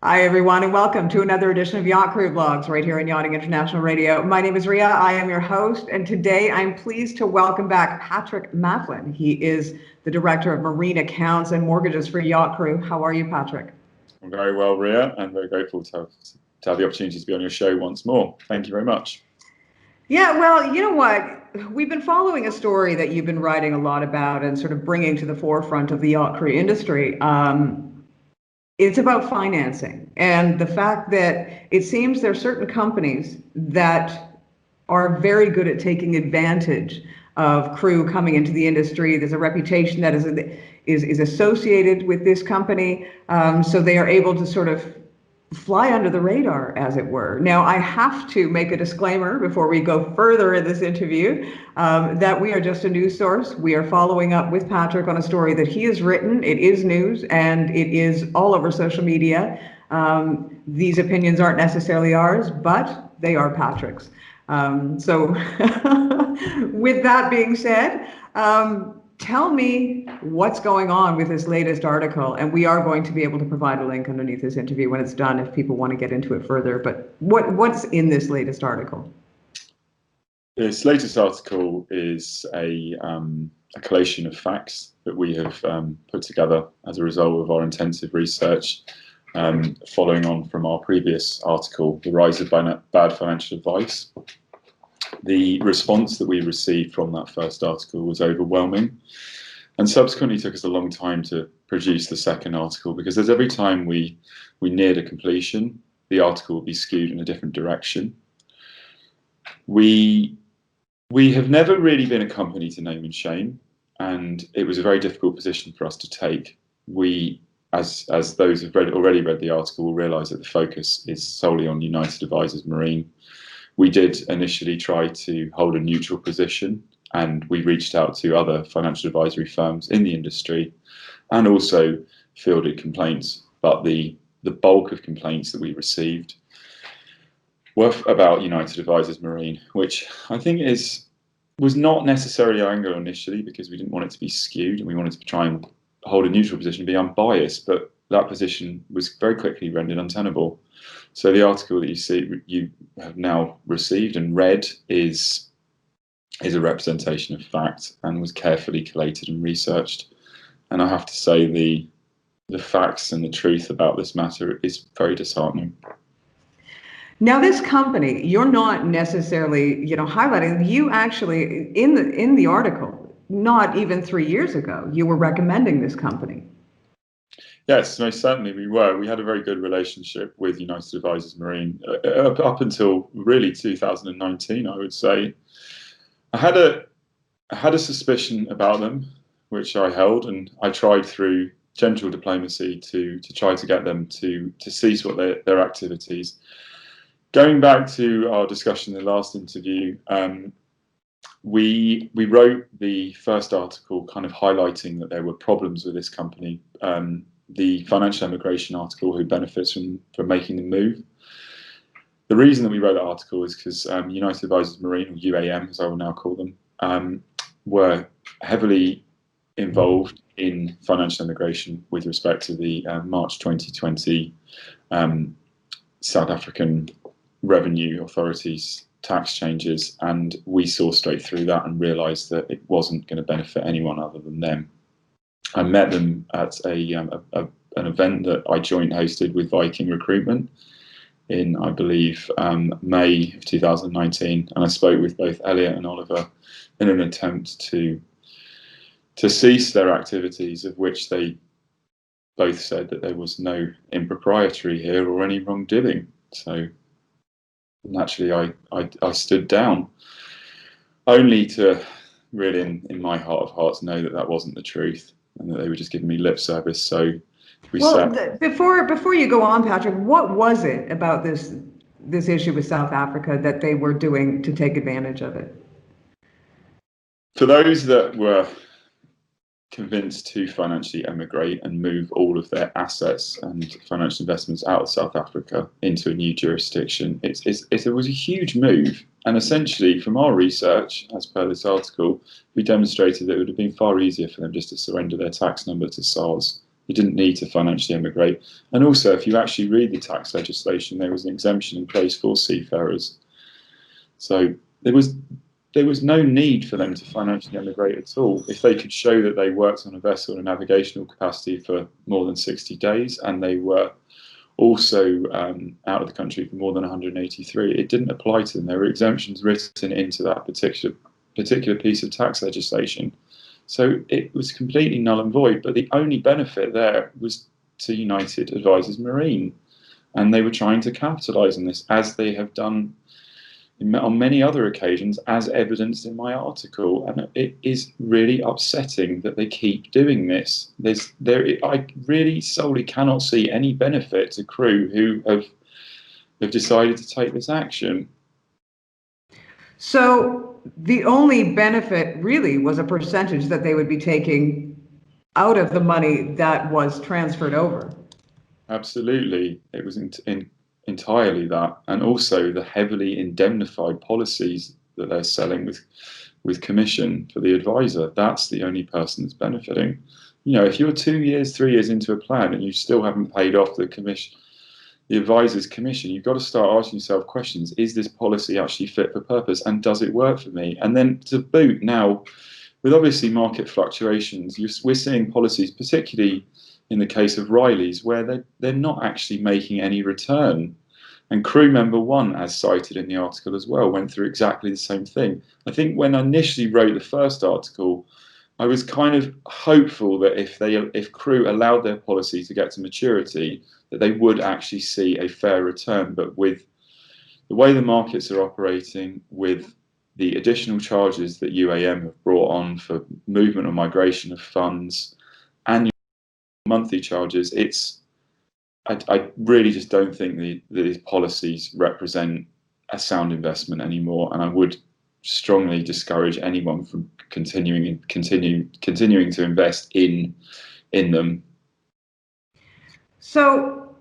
Hi, everyone, and welcome to another edition of Yacht Crew Vlogs right here on Yachting International Radio. My name is Ria. I am your host, and today I'm pleased to welcome back Patrick Maflin. He is the Director of Marine Accounts and Mortgages for Yacht Crew. How are you, Patrick? I'm very well, Ria, and very grateful to have the opportunity to be on your show once more. Thank you very much. Yeah, well, you know what? We've been following a story that you've been writing a lot about and sort of bringing to the forefront of the yacht crew industry. It's about financing and the fact that it seems there are certain companies that are very good at taking advantage of crew coming into the industry. There's a reputation that is associated with this company, so they are able to sort of fly under the radar, as it were. Now, I have to make a disclaimer before we go further in this interview that we are just a news source. We are following up with Patrick on a story that he has written. It is news, and it is all over social media. These opinions aren't necessarily ours, but they are Patrick's. So with that being said, tell me what's going on with this latest article, and we are going to be able to provide a link underneath this interview when it's done if people want to get into it further. But what's in this latest article? This latest article is a collation of facts that we have put together as a result of our intensive research, following on from our previous article, The Rise of Bad Financial Advice. The response that we received from that first article was overwhelming, and subsequently took us a long time to produce the second article, because as every time we neared a completion, the article would be skewed in a different direction. We have never really been a company to name and shame, and it was a very difficult position for us to take. We, as those who've already read the article will realise, that the focus is solely on United Advisors Marine. We did initially try to hold a neutral position, and we reached out to other financial advisory firms in the industry and also fielded complaints. But the bulk of complaints that we received were about United Advisors Marine, which I think was not necessarily our angle initially, because we didn't want it to be skewed and we wanted to try and hold a neutral position, be unbiased, but that position was very quickly rendered untenable. So the article that you have now received and read is a representation of fact and was carefully collated and researched. And I have to say the facts and the truth about this matter is very disheartening. Now, this company, you're not necessarily, highlighting. You actually, in the article, not even 3 years ago, you were recommending this company. Yes, most certainly we were. We had a very good relationship with United Advisors Marine up until really 2019, I would say. I had a suspicion about them, which I held, and I tried through gentle diplomacy to try to get them to cease their activities. Going back to our discussion in the last interview, we wrote the first article kind of highlighting that there were problems with this company. The financial emigration article, who benefits from making the move. The reason that we wrote that article is because United Advisors Marine, or UAM as I will now call them, were heavily involved in financial emigration with respect to the March 2020 South African Revenue Authorities tax changes, and we saw straight through that and realised that it wasn't going to benefit anyone other than them. I met them at an event that I joint hosted with Viking Recruitment in, I believe, May of 2019, and I spoke with both Elliot and Oliver in an attempt to cease their activities, of which they both said that there was no impropriety here or any wrongdoing. So naturally, I stood down, only to really, in my heart of hearts, know that that wasn't the truth, and that they were just giving me lip service. So before you go on, Patrick, what was it about this issue with South Africa that they were doing to take advantage of it? For those that were convinced to financially emigrate and move all of their assets and financial investments out of South Africa into a new jurisdiction, it was a huge move. And essentially, from our research, as per this article, we demonstrated that it would have been far easier for them just to surrender their tax number to SARS You didn't need to financially emigrate. And also, if you actually read the tax legislation, there was an exemption in place for seafarers. So there was no need for them to financially emigrate at all. If they could show that they worked on a vessel in a navigational capacity for more than 60 days and they were also out of the country for more than 183, it didn't apply to them. There were exemptions written into that particular piece of tax legislation. So it was completely null and void. But the only benefit there was to United Advisors Marine. And they were trying to capitalise on this, as they have done on many other occasions, as evidenced in my article. And it is really upsetting that they keep doing this. I really solely cannot see any benefit to crew who have decided to take this action. So the only benefit really was a percentage that they would be taking out of the money that was transferred over. Absolutely, it was entirely that, and also the heavily indemnified policies that they're selling with commission for the advisor. That's the only person that's benefiting. If you're 2 years, 3 years into a plan and you still haven't paid off the advisor's commission, you've got to start asking yourself questions. Is this policy actually fit for purpose, and does it work for me? And then to boot, now with obviously market fluctuations, we're seeing policies, particularly in the case of Riley's, where they're not actually making any return. And crew member one, as cited in the article as well, went through exactly the same thing. I think when I initially wrote the first article, I was kind of hopeful that if crew allowed their policy to get to maturity, that they would actually see a fair return. But with the way the markets are operating, with the additional charges that UAM have brought on for movement or migration of funds, and monthly charges, I really just don't think these policies represent a sound investment anymore, and I would strongly discourage anyone from continuing to invest in them. So,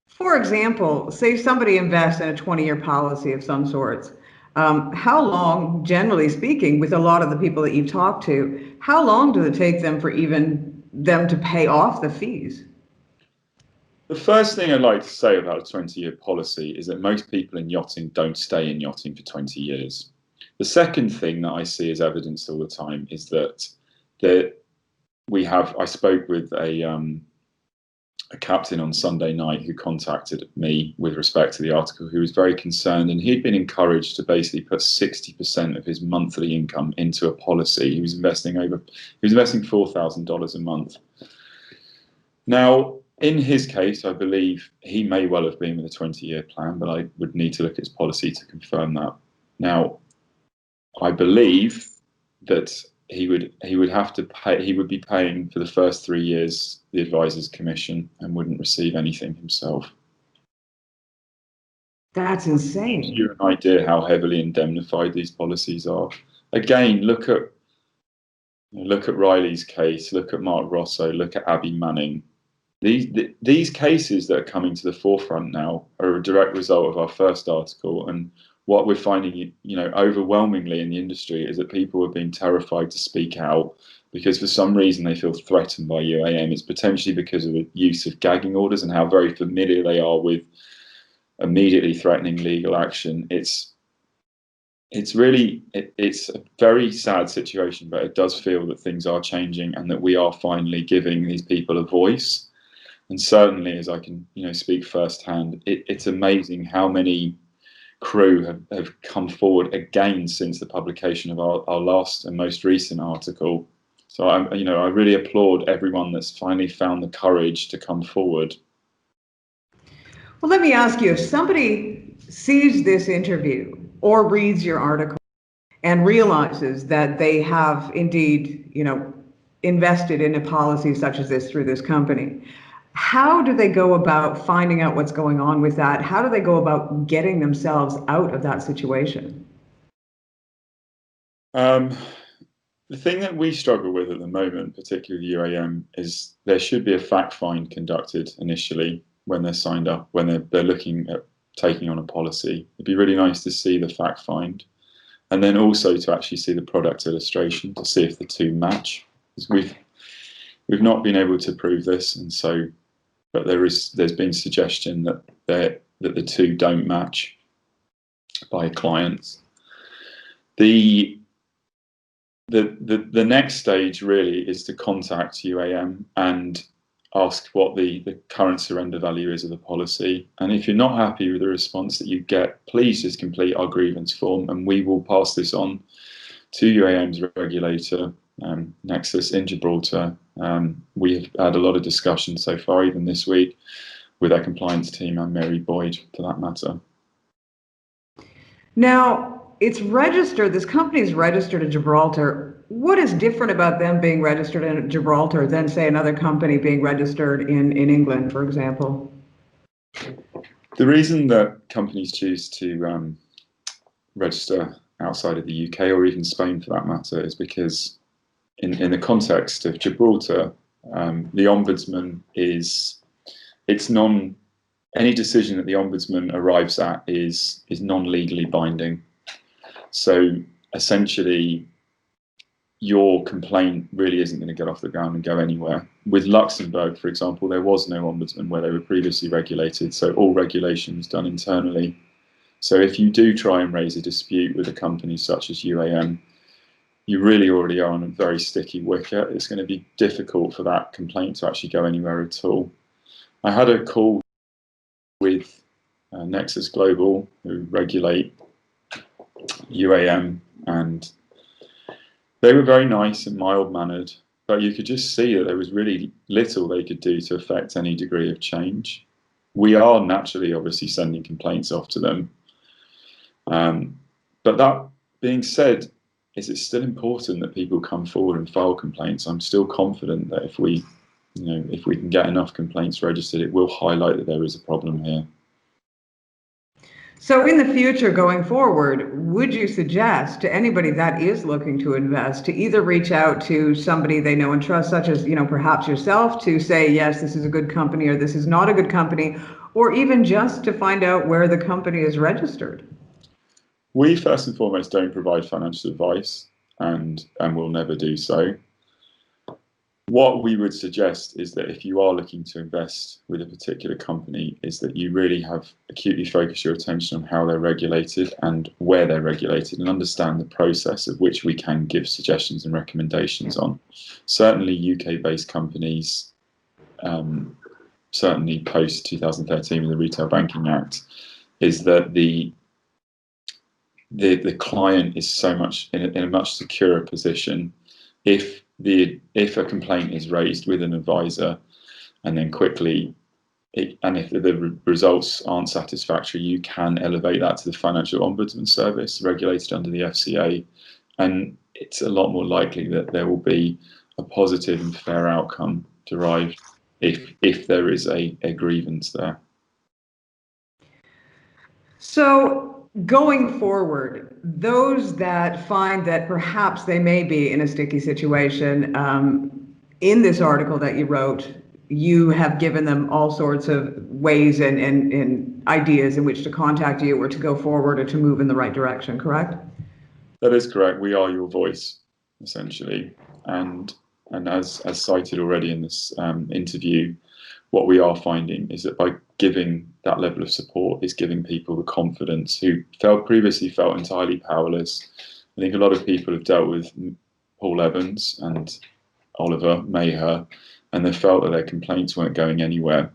for example, say somebody invests in a 20-year policy of some sorts. How long, generally speaking, with a lot of the people that you've talked to, how long does it take them for even them to pay off the fees? The first thing I'd like to say about a 20-year policy is that most people in yachting don't stay in yachting for 20 years. The second thing that I see as evidenced all the time is that I spoke with a captain on Sunday night who contacted me with respect to the article, who was very concerned, and he'd been encouraged to basically put 60% of his monthly income into a policy. He was investing $4,000 a month. Now, in his case, I believe he may well have been with a 20-year plan, but I would need to look at his policy to confirm that. Now, I believe that he would have to pay. He would be paying for the first 3 years the advisor's commission and wouldn't receive anything himself. That's insane. To give you an idea how heavily indemnified these policies are. Again, look at Riley's case. Look at Mark Rosso. Look at Abby Manning. These cases that are coming to the forefront now are a direct result of our first article, and what we're finding, overwhelmingly in the industry is that people are being terrified to speak out because for some reason they feel threatened by UAM. It's potentially because of the use of gagging orders and how very familiar they are with immediately threatening legal action. It's a very sad situation, but it does feel that things are changing and that we are finally giving these people a voice. And certainly, as I can speak firsthand, it's amazing how many crew have come forward again since the publication of our last and most recent article. So I really applaud everyone that's finally found the courage to come forward. Well, let me ask you, if somebody sees this interview or reads your article and realizes that they have indeed, invested in a policy such as this through this company, how do they go about finding out what's going on with that? How do they go about getting themselves out of that situation? The thing that we struggle with at the moment, particularly UAM, is there should be a fact find conducted initially when they're signed up, when they're looking at taking on a policy. It'd be really nice to see the fact find, and then also to actually see the product illustration to see if the two match. We've We've not been able to prove this, and so, but there's been suggestion that the two don't match by clients. The next stage really is to contact UAM and ask what the current surrender value is of the policy. And if you're not happy with the response that you get, please just complete our grievance form and we will pass this on to UAM's regulator, Nexus in Gibraltar. We have had a lot of discussion so far, even this week, with our compliance team and Mary Boyd for that matter. Now, it's registered, this company is registered in Gibraltar. What is different about them being registered in Gibraltar than, say, another company being registered in England, for example? The reason that companies choose to register outside of the UK, or even Spain for that matter, is because in the context of Gibraltar, the Ombudsman any decision that the Ombudsman arrives at is non-legally binding. So essentially, your complaint really isn't going to get off the ground and go anywhere. With Luxembourg, for example, there was no Ombudsman where they were previously regulated, so all regulation was done internally. So if you do try and raise a dispute with a company such as UAM, you really already are on a very sticky wicket. It's going to be difficult for that complaint to actually go anywhere at all. I had a call with Nexus Global, who regulate UAM, and they were very nice and mild-mannered, but you could just see that there was really little they could do to affect any degree of change. We are naturally, obviously, sending complaints off to them. But that being said, is it still important that people come forward and file complaints? I'm still confident that if we can get enough complaints registered, it will highlight that there is a problem here. So in the future, going forward, would you suggest to anybody that is looking to invest to either reach out to somebody they know and trust, such as, perhaps yourself, to say, yes, this is a good company or this is not a good company, or even just to find out where the company is registered? We, first and foremost, don't provide financial advice and will never do so. What we would suggest is that if you are looking to invest with a particular company, is that you really have acutely focused your attention on how they're regulated and where they're regulated, and understand the process of which we can give suggestions and recommendations on. Certainly UK-based companies, certainly post 2013 with the Retail Banking Act, is that the client is so much in a much securer position if a complaint is raised with an advisor, and then quickly, and if the results aren't satisfactory, you can elevate that to the Financial Ombudsman Service, regulated under the FCA, and it's a lot more likely that there will be a positive and fair outcome derived if there is a grievance there. So going forward, those that find that perhaps they may be in a sticky situation, in this article that you wrote, you have given them all sorts of ways and ideas in which to contact you or to go forward or to move in the right direction, correct? That is correct. We are your voice, essentially. And as cited already in this interview, what we are finding is that by giving that level of support is giving people the confidence who previously felt entirely powerless. I think a lot of people have dealt with Paul Evans and Oliver Mayher, and they felt that their complaints weren't going anywhere.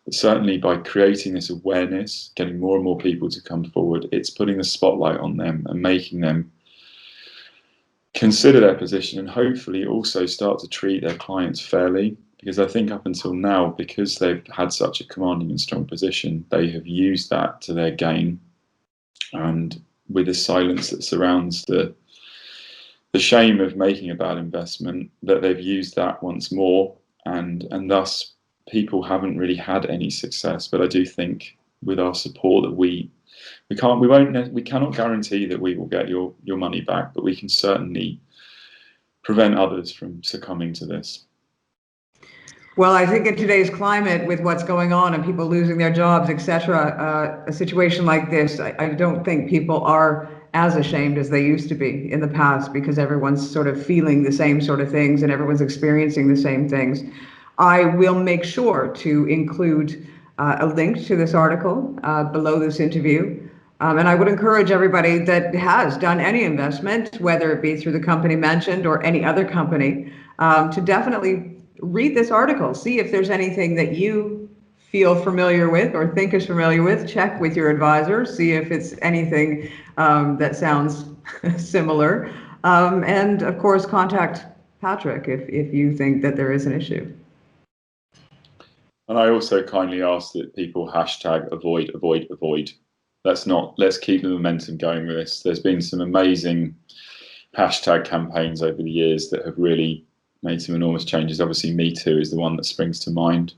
But certainly by creating this awareness, getting more and more people to come forward, it's putting the spotlight on them and making them consider their position, and hopefully also start to treat their clients fairly. Because I think up until now, because they've had such a commanding and strong position, they have used that to their gain. And with the silence that surrounds the shame of making a bad investment, that they've used that once more, and thus people haven't really had any success. But I do think with our support that we cannot guarantee that we will get your money back, but we can certainly prevent others from succumbing to this. Well, I think in today's climate, with what's going on and people losing their jobs, etc., a situation like this, I don't think people are as ashamed as they used to be in the past, because everyone's sort of feeling the same sort of things and everyone's experiencing the same things. I will make sure to include a link to this article below this interview. And I would encourage everybody that has done any investment, whether it be through the company mentioned or any other company, to definitely read this article. See if there's anything that you feel familiar with or think is familiar with. Check with your advisor, see if it's anything that sounds similar. And of course, contact Patrick if you think that there is an issue. And I also kindly ask that people hashtag avoid, avoid, avoid. Let's keep the momentum going with this. There's been some amazing hashtag campaigns over the years that have really made some enormous changes. Obviously, Me Too is the one that springs to mind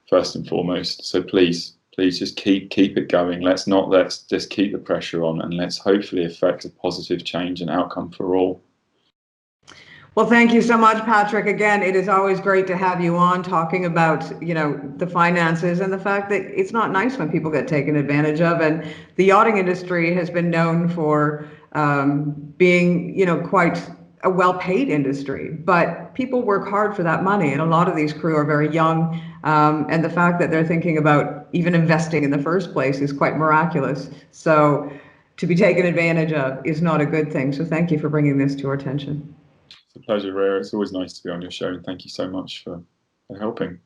first and foremost. So please just keep it going. Let's just keep the pressure on, and let's hopefully affect a positive change and outcome for all. Well, thank you so much, Patrick. Again, it is always great to have you on talking about, the finances and the fact that it's not nice when people get taken advantage of. And the yachting industry has been known for being, quite a well-paid industry, but people work hard for that money. And a lot of these crew are very young. And the fact that they're thinking about even investing in the first place is quite miraculous. So to be taken advantage of is not a good thing. So thank you for bringing this to our attention. It's a pleasure, Rhea. It's always nice to be on your show, and thank you so much for helping.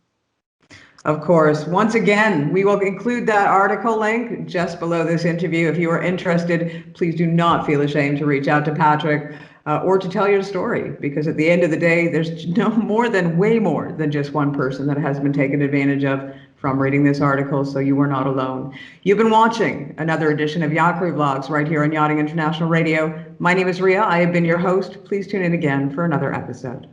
Of course. Once again, we will include that article link just below this interview. If you are interested, please do not feel ashamed to reach out to Patrick or to tell your story, because at the end of the day, there's way more than just one person that has been taken advantage of from reading this article, so you are not alone. You've been watching another edition of Yacht Crew Vlogs right here on Yachting International Radio. My name is Rhea. I have been your host. Please tune in again for another episode.